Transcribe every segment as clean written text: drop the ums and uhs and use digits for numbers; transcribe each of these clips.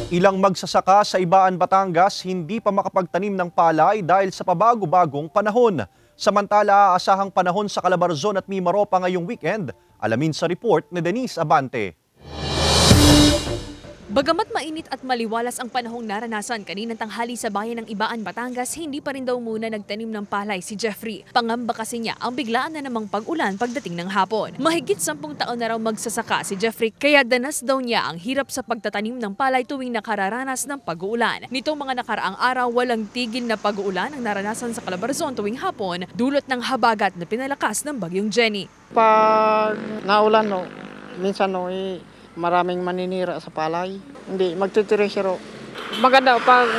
Ilang magsasaka sa Ibaan, Batangas hindi pa makapagtanim ng palay dahil sa pabago-bagong panahon. Samantala, aasahang panahon sa Calabarzon at Mimaropa ngayong weekend. Alamin sa report ni Denise Abante. Bagamat mainit at maliwalas ang panahong naranasan kaninang tanghali sa bayan ng Ibaan, Batangas, hindi pa rin daw muna nagtanim ng palay si Jeffrey. Pangamba kasi niya ang biglaan na namang pag-ulan pagdating ng hapon. Mahigit 10 taon na raw magsasaka si Jeffrey kaya danas daw niya ang hirap sa pagtatanim ng palay tuwing nakararanas ng pag-uulan. Nitong mga nakaraang araw, walang tigil na pag-uulan ang naranasan sa Calabarzon tuwing hapon dulot ng habagat na pinalakas ng bagyong Jenny. Pag naulan, minsan maraming maninira sa palay. Hindi, magtitirisiro. Maganda pag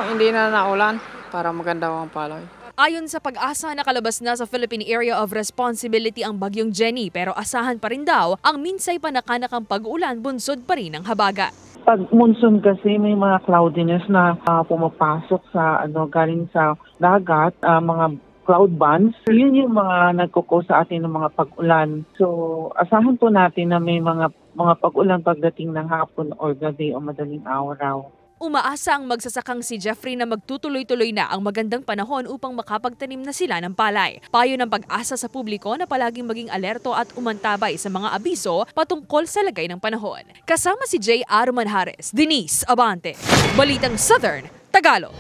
hindi na naulan para maganda ang palay. Ayon sa Pag-asa, nakalabas na sa Philippine Area of Responsibility ang bagyong Jenny pero asahan pa rin daw ang minsay panakanakang pag-ulan bunsod pa rin ng habagat. Pag monsoon kasi may mga cloudiness na pumapasok sa galing sa dagat, mga cloud bands. Yun yung mga nagkukos sa atin ng mga pag-ulan. So, asahan po natin na may mga pag-ulan pagdating ng hapon or gabi o madaling araw. Umaasa ang magsasakang si Jeffrey na magtutuloy-tuloy na ang magandang panahon upang makapagtanim na sila ng palay. Payo ng Pag-asa sa publiko na palaging maging alerto at umantabay sa mga abiso patungkol sa lagay ng panahon. Kasama si J. Aruman Hares, Denise Abante, Balitang Southern, Tagalog.